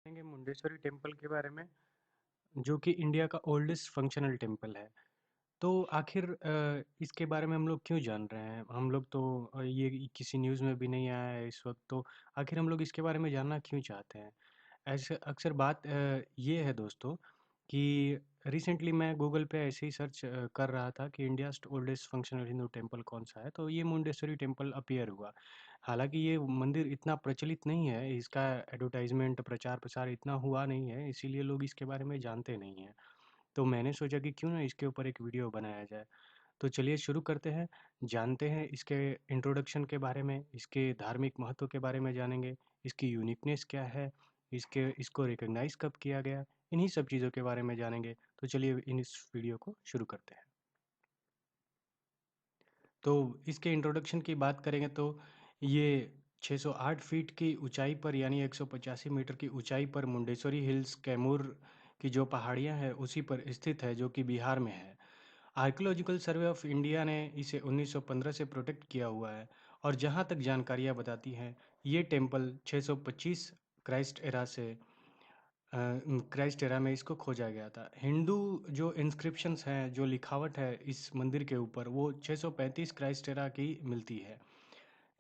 जानेंगे मुंडेश्वरी टेम्पल के बारे में, जो कि इंडिया का ओल्डेस्ट फंक्शनल टेम्पल है। तो आखिर इसके बारे में हम लोग क्यों जान रहे हैं? हम लोग तो ये किसी न्यूज़ में भी नहीं आया है इस वक्त, तो आखिर हम लोग इसके बारे में जानना क्यों चाहते हैं? ऐसे अक्सर बात ये है दोस्तों कि रिसेंटली मैं गूगल पे ऐसे ही सर्च कर रहा था कि India oldest functional Hindu temple कौन सा है, तो ये मुंडेश्वरी टेम्पल अपीयर हुआ। हालांकि ये मंदिर इतना प्रचलित नहीं है, इसका एडवर्टाइजमेंट प्रचार प्रसार इतना हुआ नहीं है, इसीलिए लोग इसके बारे में जानते नहीं हैं। तो मैंने सोचा कि क्यों ना इसके ऊपर एक वीडियो बनाया जाए। तो चलिए शुरू करते हैं, जानते हैं इसके इंट्रोडक्शन के बारे में, इसके धार्मिक महत्व के बारे में जानेंगे, इसकी यूनिकनेस क्या है, इसको रिकॉग्नाइज कब किया गया, इन्हीं सब चीज़ों के बारे में जानेंगे। तो चलिए इस वीडियो को शुरू करते हैं। तो इसके इंट्रोडक्शन की बात करेंगे तो ये 608 फीट की ऊंचाई पर यानी 185 मीटर की ऊंचाई पर मुंडेश्वरी हिल्स कैमूर की जो पहाड़ियां हैं उसी पर स्थित है, जो कि बिहार में है। आर्कियोलॉजिकल सर्वे ऑफ इंडिया ने इसे 1915 से प्रोटेक्ट किया हुआ है, और जहां तक जानकारियां बताती हैं ये टेम्पल 625 क्राइस्ट एरा से क्राइस्ट एरा में इसको खोजा गया था। हिंदू जो इंस्क्रिप्शंस हैं, जो लिखावट है इस मंदिर के ऊपर, वो 635 क्राइस्ट एरा की मिलती है।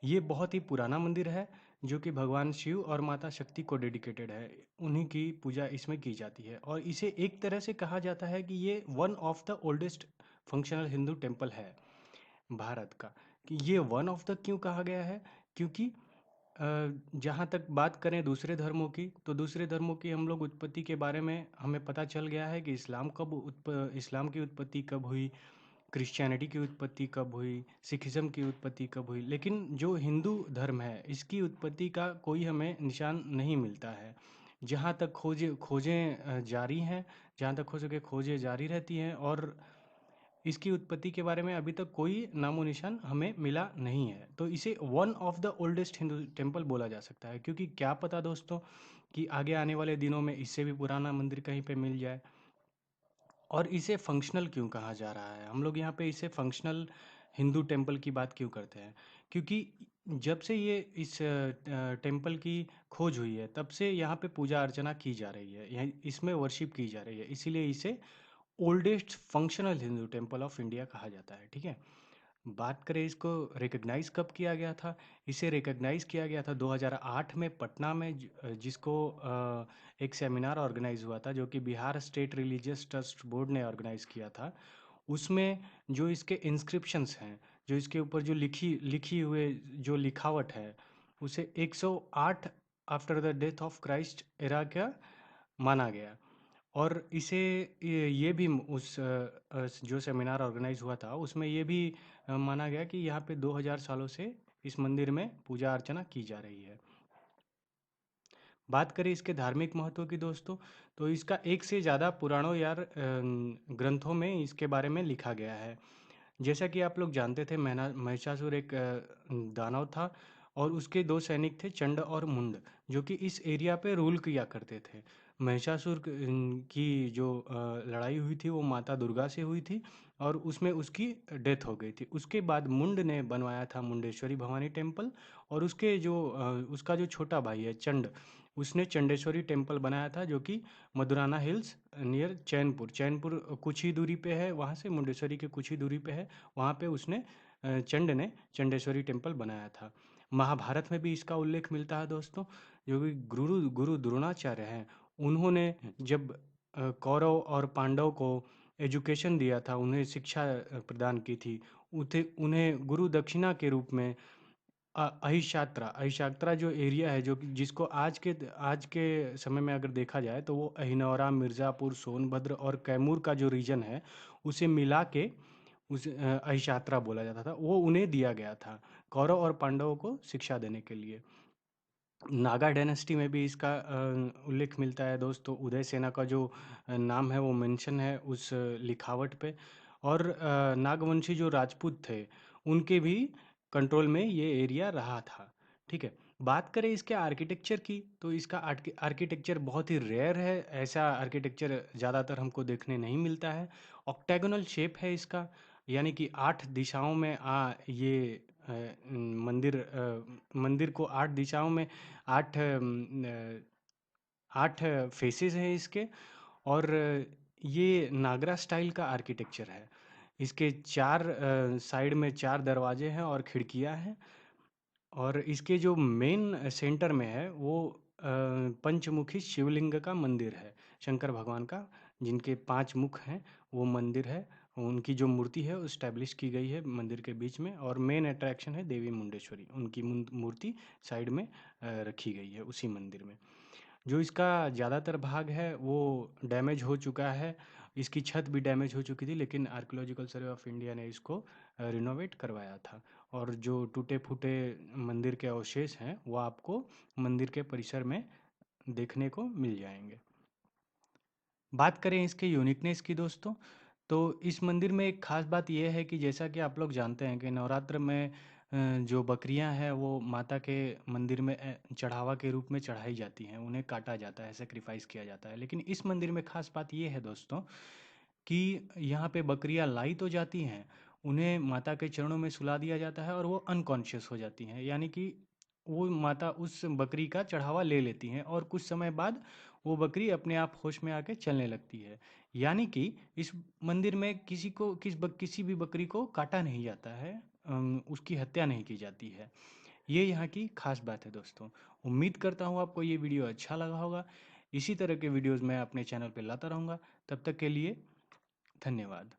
ये बहुत ही पुराना मंदिर है, जो कि भगवान शिव और माता शक्ति को डेडिकेटेड है। उन्हीं की पूजा इसमें की जाती है, और इसे एक तरह से कहा जाता है कि ये one of the oldest functional Hindu temple है भारत का। कि ये वन ऑफ द क्यों कहा गया है? क्योंकि जहाँ तक बात करें दूसरे धर्मों की, तो दूसरे धर्मों की हम लोग उत्पत्ति के बारे में हमें पता चल गया है कि इस्लाम की उत्पत्ति कब हुई, क्रिश्चियनिटी की उत्पत्ति कब हुई, सिखिज़्म की उत्पत्ति कब हुई। लेकिन जो हिंदू धर्म है, इसकी उत्पत्ति का कोई हमें निशान नहीं मिलता है। जहाँ तक खोजें जारी हैं, जहाँ तक हो सके खोजें जारी रहती हैं, और इसकी उत्पत्ति के बारे में अभी तक कोई नामो निशान हमें मिला नहीं है। तो इसे one of the oldest Hindu temple बोला जा सकता है, क्योंकि क्या पता दोस्तों कि आगे आने वाले दिनों में इससे भी पुराना मंदिर कहीं पे मिल जाए। और इसे फंक्शनल क्यों कहा जा रहा है? हम लोग यहाँ पे इसे फंक्शनल हिंदू टेम्पल की बात क्यों करते हैं? क्योंकि जब से ये इस टेम्पल की खोज हुई है, तब से यहाँ पे पूजा अर्चना की जा रही है, यहाँ इसमें वर्शिप की जा रही है, इसीलिए इसे oldest functional Hindu temple of India कहा जाता है। ठीक है, बात करें इसको रिकग्नाइज कब किया गया था? इसे रिकग्नाइज किया गया था 2008 में पटना में, जिसको एक सेमिनार ऑर्गेनाइज हुआ था, जो कि Bihar state religious trust board ने ऑर्गेनाइज किया था। उसमें जो इसके इंस्क्रिप्शंस हैं, जो इसके ऊपर जो लिखी हुए जो लिखावट है, उसे 108 after the death of Christ era का माना गया। और इसे ये भी जो सेमिनार ऑर्गेनाइज हुआ था उसमें ये भी माना गया कि यहाँ पे 2000 सालों से इस मंदिर में पूजा अर्चना की जा रही है। बात करें इसके धार्मिक महत्व की दोस्तों, तो इसका एक से ज़्यादा पुराणों या ग्रंथों में इसके बारे में लिखा गया है। जैसा कि आप लोग जानते थे, महिषासुर एक दानव था, और उसके दो सैनिक थे, चंड और मुंड, जो कि इस एरिया पे रूल किया करते थे। महिषासुर की जो लड़ाई हुई थी वो माता दुर्गा से हुई थी, और उसमें उसकी डेथ हो गई थी। उसके बाद मुंड ने बनवाया था मुंडेश्वरी भवानी टेम्पल, और उसका जो छोटा भाई है चंड, उसने चंडेश्वरी टेम्पल बनाया था, जो कि मधुराना हिल्स नियर चैनपुर चैनपुर कुछ ही दूरी पे है, वहाँ से मुंडेश्वरी के कुछ ही दूरी पे है। वहाँ पे उसने चंड ने चंडेश्वरी टेम्पल बनाया था। महाभारत में भी इसका उल्लेख मिलता है दोस्तों। जो कि गुरु गुरु द्रोणाचार्य हैं, उन्होंने जब कौरव और पांडव को एजुकेशन दिया था, उन्हें शिक्षा प्रदान की थी, उन्हें उन्हें गुरु दक्षिणा के रूप में अहिशात्रा अहिशात्रा जो एरिया है, जो कि जिसको आज के समय में अगर देखा जाए तो वो अहिनौरा, मिर्ज़ापुर, सोनभद्र और कैमूर का जो रीजन है, उसे मिला के अहिशात्रा बोला जाता था। वो उन्हें दिया गया था कौरव और पांडवों को शिक्षा देने के लिए। नागा डायनेस्टी में भी इसका उल्लेख मिलता है दोस्तों। उदय सेना का जो नाम है वो मेंशन है उस लिखावट पे। और नागवंशी जो राजपूत थे, उनके भी कंट्रोल में ये एरिया रहा था। ठीक है, बात करें इसके आर्किटेक्चर की, तो इसका आर्किटेक्चर बहुत ही रेयर है। ऐसा आर्किटेक्चर ज़्यादातर हमको देखने नहीं मिलता है। ऑक्टेगोनल शेप है इसका, यानी कि 8 दिशाओं में ये मंदिर को 8 दिशाओं में 8 8 फेसेस हैं इसके, और ये नागरा स्टाइल का आर्किटेक्चर है। इसके 4 साइड में 4 दरवाजे हैं और खिड़कियाँ हैं, और इसके जो मेन सेंटर में है वो पंचमुखी शिवलिंग का मंदिर है, शंकर भगवान का, जिनके 5 मुख हैं, वो मंदिर है। उनकी जो मूर्ति है वो एस्टैब्लिश की गई है मंदिर के बीच में, और मेन अट्रैक्शन है देवी मुंडेश्वरी, उनकी मूर्ति साइड में रखी गई है उसी मंदिर में। जो इसका ज़्यादातर भाग है वो डैमेज हो चुका है, इसकी छत भी डैमेज हो चुकी थी, लेकिन आर्कियोलॉजिकल सर्वे ऑफ इंडिया ने इसको रिनोवेट करवाया था। और जो टूटे-फूटे मंदिर के अवशेष हैं वो आपको मंदिर के परिसर में देखने को मिल जाएंगे। बात करें इसके यूनिकनेस की दोस्तों, तो इस मंदिर में एक ख़ास बात यह है कि जैसा कि आप लोग जानते हैं कि नवरात्र में जो बकरियां हैं वो माता के मंदिर में चढ़ावा के रूप में चढ़ाई जाती हैं, उन्हें काटा जाता है, सेक्रीफाइस किया जाता है। लेकिन इस मंदिर में ख़ास बात ये है दोस्तों कि यहाँ पे बकरियां लाई तो जाती हैं, उन्हें माता के चरणों में सुला दिया जाता है और वो अनकॉन्शियस हो जाती हैं, यानी कि वो माता उस बकरी का चढ़ावा ले लेती हैं और कुछ समय बाद वो बकरी अपने आप होश में आके चलने लगती है। यानी कि इस मंदिर में किसी भी बकरी को काटा नहीं जाता है, उसकी हत्या नहीं की जाती है। ये यहाँ की खास बात है दोस्तों। उम्मीद करता हूँ आपको ये वीडियो अच्छा लगा होगा। इसी तरह के वीडियोज़ मैं अपने चैनल पे लाता रहूँगा। तब तक के लिए धन्यवाद।